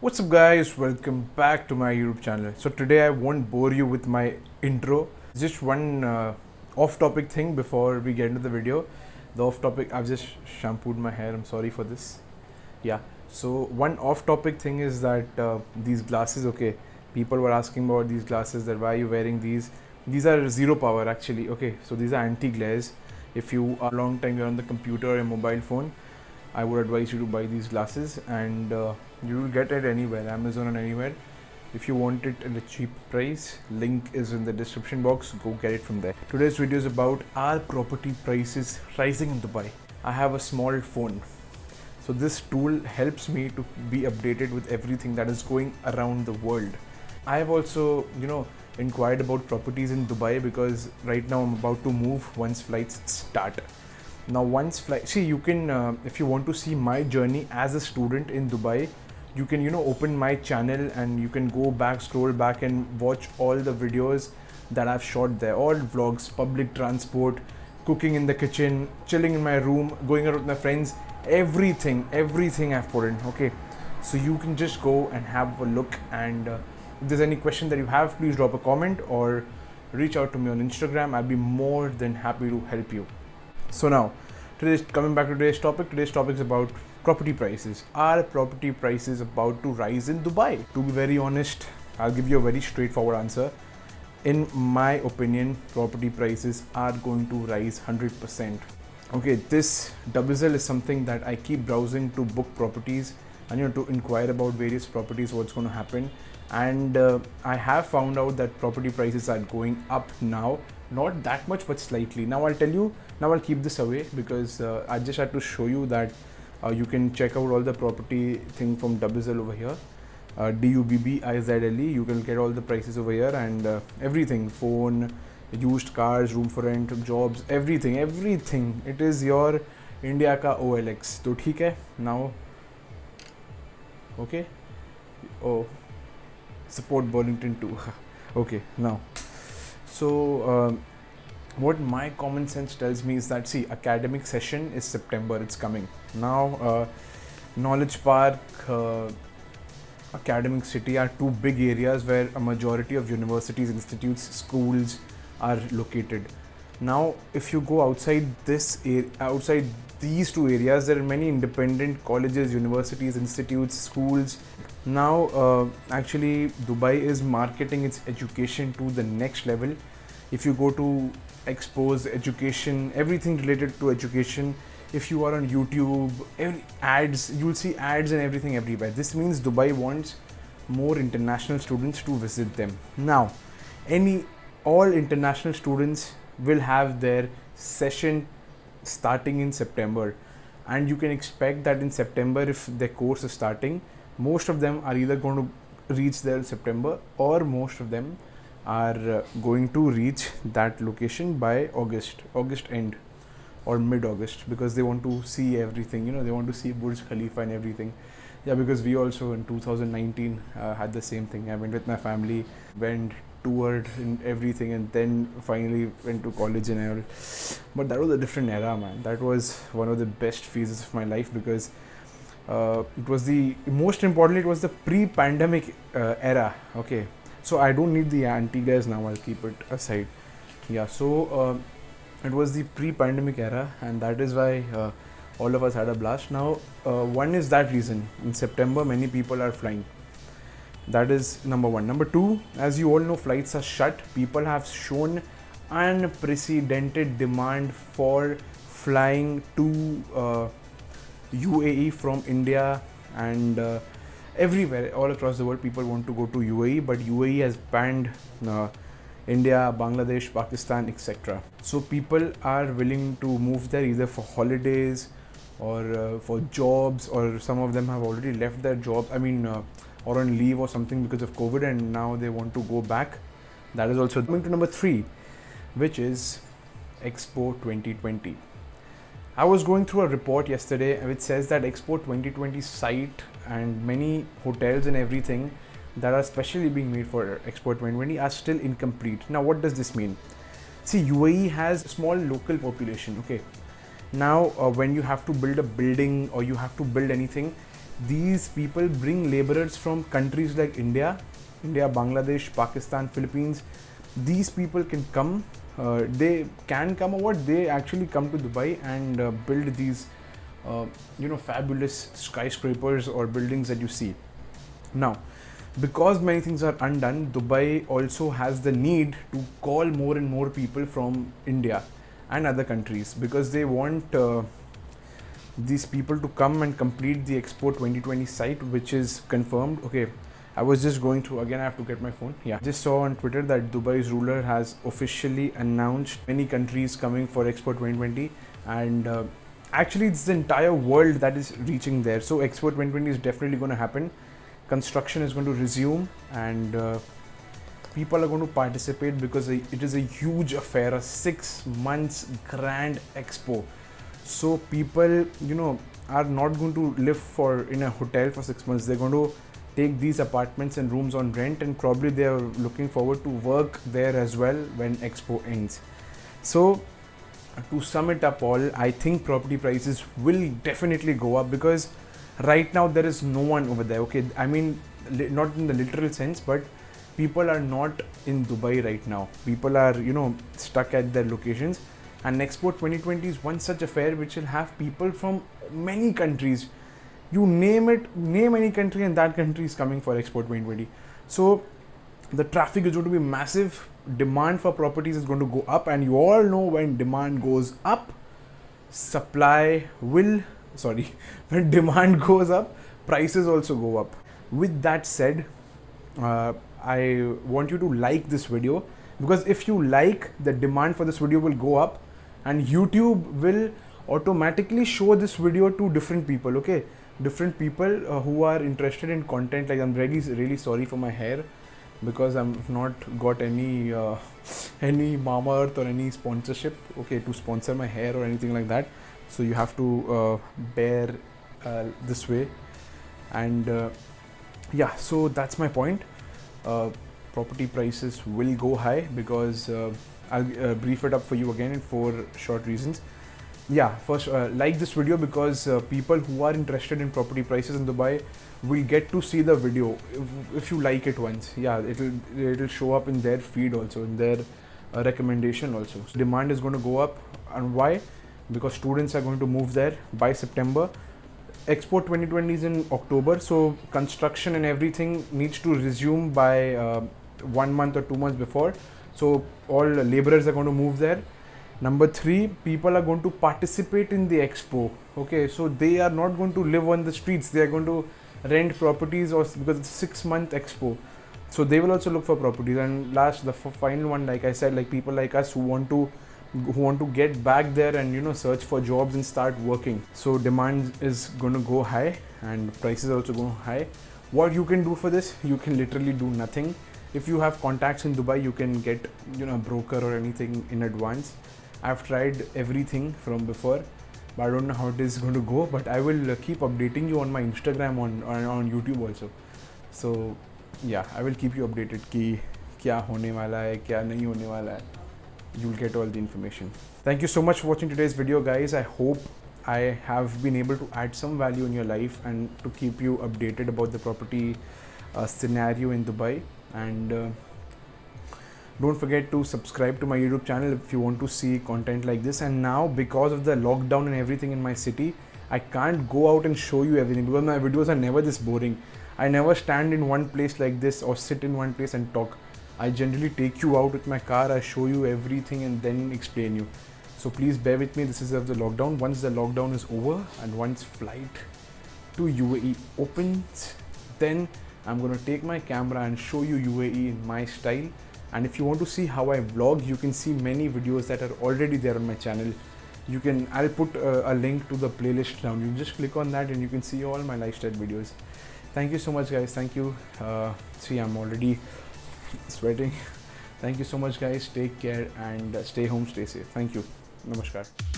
What's up guys, welcome back to my YouTube channel. So today I won't bore you with my intro. Just one off topic thing before we get into the video. The off topic, I've just shampooed my hair, I'm sorry for this. Yeah, so one off topic thing is that these glasses, okay, people were asking about these glasses, that why are you wearing these. These are zero power actually, okay, so these are anti-glares. If you are a long time you're on the computer or a mobile phone, I would advise you to buy these glasses, and you will get it anywhere, Amazon and anywhere. If you want it at a cheap price, link is in the description box, go get it from there. Today's video is about, are property prices rising in Dubai? I have a small phone, so this tool helps me to be updated with everything that is going around the world. I have also, inquired about properties in Dubai because right now I'm about to move once flights start. Now once flight, you can if you want to see my journey as a student in Dubai, you can open my channel and you can go back, scroll back and watch all the videos that I've shot there, all vlogs, public transport, cooking in the kitchen, chilling in my room, going out with my friends, everything I've put in. Okay, so you can just go and have a look, and if there's any question that you have, please drop a comment or reach out to me on Instagram. I'll be more than happy to help you. So now, coming back to today's topic. Today's topic is about property prices. Are property prices about to rise in Dubai? To be very honest, I'll give you a very straightforward answer. In my opinion, property prices are going to rise 100%. Okay, this Double is something that I keep browsing to book properties and to inquire about various properties, what's going to happen. And I have found out that property prices are going up now, not that much but slightly. Now I'll keep this away because I just had to show you that you can check out all the property thing from Double over here, DUBBIZLE. You can get all the prices over here and everything, phone, used cars, room for rent, jobs, everything. It is your India ka OLX. तो ठीक है. Now, okay. Oh, support Burlington too. Okay, now, so what my common sense tells me is that, see, academic session is September, it's coming now. Knowledge Park, Academic City are two big areas where a majority of universities, institutes, schools are located. Now if you go outside outside these two areas, there are many independent colleges, universities, institutes, schools. Now actually Dubai is marketing its education to the next level. If you go to Expose Education, everything related to education, if you are on YouTube, ads, you'll see ads and everything everywhere. This means Dubai wants more international students to visit them. Now all international students will have their session starting in September, and you can expect that in September, if their course is starting, most of them are either going to reach there in September, or most of them are going to reach that location by August end or mid-August, because they want to see everything. They want to see Burj Khalifa and everything. Yeah, because we also in 2019 had the same thing. I went with my family, toured in everything, and then finally went to college and all. But that was a different era, man. That was one of the best phases of my life, because it was most importantly, it was the pre-pandemic era. Okay, so I don't need the anti-glares now, I'll keep it aside. Yeah, so it was the pre-pandemic era, and that is why all of us had a blast. Now one is that reason, in September many people are flying. That is number one. Number two, as you all know, flights are shut. People have shown unprecedented demand for flying to UAE from India, and everywhere, all across the world, people want to go to UAE, but UAE has banned India, Bangladesh, Pakistan, etc. So people are willing to move there either for holidays or for jobs, or some of them have already left their job. Or on leave or something because of COVID, and now they want to go back. That is also coming to number three, which is Expo 2020. I was going through a report yesterday which says that Expo 2020 site and many hotels and everything that are specially being made for Expo 2020 are still incomplete. Now what does this mean? See, UAE has a small local population, okay? Now when you have to build a building or you have to build anything, These people bring laborers from countries like India, Bangladesh, Pakistan, Philippines. These people can come. They can come, or what? They actually come to Dubai and build these, fabulous skyscrapers or buildings that you see. Now, because many things are undone, Dubai also has the need to call more and more people from India and other countries, because they want these people to come and complete the Expo 2020 site, which is confirmed. Okay, I was just going through again. I have to get my phone. Yeah, just saw on Twitter that Dubai's ruler has officially announced many countries coming for Expo 2020, and actually, it's the entire world that is reaching there. So, Expo 2020 is definitely going to happen. Construction is going to resume, and people are going to participate because it is a huge affair, a 6 months grand expo. So people, are not going to live in a hotel for 6 months. They're going to take these apartments and rooms on rent, and probably they are looking forward to work there as well when expo ends. So to sum it up all, I think property prices will definitely go up, because right now there is no one over there. Okay, I mean, not in the literal sense, but people are not in Dubai right now. People are, stuck at their locations. And Expo 2020 is one such affair which will have people from many countries. You name it, name any country, and that country is coming for Expo 2020. So the traffic is going to be massive. Demand for properties is going to go up, and you all know when demand goes up, when demand goes up, prices also go up. With that said, I want you to like this video, because if you like, the demand for this video will go up, and YouTube will automatically show this video to different people. Okay, different people who are interested in content. Like, I'm really sorry for my hair, because I've not got any Mamaearth or any sponsorship, okay, to sponsor my hair or anything like that. So you have to bear this way. And yeah, so that's my point. Property prices will go high, because I'll brief it up for you again in 4 short reasons. Yeah, first, like this video, because people who are interested in property prices in Dubai will get to see the video if you like it once. Yeah, it'll show up in their feed also, in their recommendation also. So demand is going to go up. And why? Because students are going to move there by September. Expo 2020 is in October, so construction and everything needs to resume by 1 month or 2 months before. So all laborers are going to move there. Number 3, people are going to participate in the expo. Okay, so they are not going to live on the streets. They are going to rent properties, or because it's a 6-month expo. So they will also look for properties. And last, the final one, like I said, like people like us who want to get back there and search for jobs and start working. So demand is going to go high, and prices are also going high. What you can do for this? You can literally do nothing. If you have contacts in Dubai, you can get a broker or anything in advance. I've tried everything from before, but I don't know how it is going to go. But I will keep updating you on my Instagram, on YouTube also. So yeah, I will keep you updated कि क्या होने वाला है, क्या नहीं होने वाला है. You'll get all the information. Thank you so much for watching today's video, guys. I hope I have been able to add some value in your life and to keep you updated about the property scenario in Dubai. And don't forget to subscribe to my YouTube channel if you want to see content like this. And now, because of the lockdown and everything in my city, I can't go out and show you everything, because my videos are never this boring. I never stand in one place like this or sit in one place and talk. I generally take you out with my car, I show you everything and then explain you. So please bear with me. This is of the lockdown. Once the lockdown is over and once flight to UAE opens, then I'm going to take my camera and show you UAE in my style. And if you want to see how I vlog, you can see many videos that are already there on my channel. I'll put a link to the playlist down. You just click on that and you can see all my lifestyle videos. Thank you so much, guys. Thank you. See, I'm already sweating. Thank you so much, guys. Take care and stay home, stay safe. Thank you. Namaskar.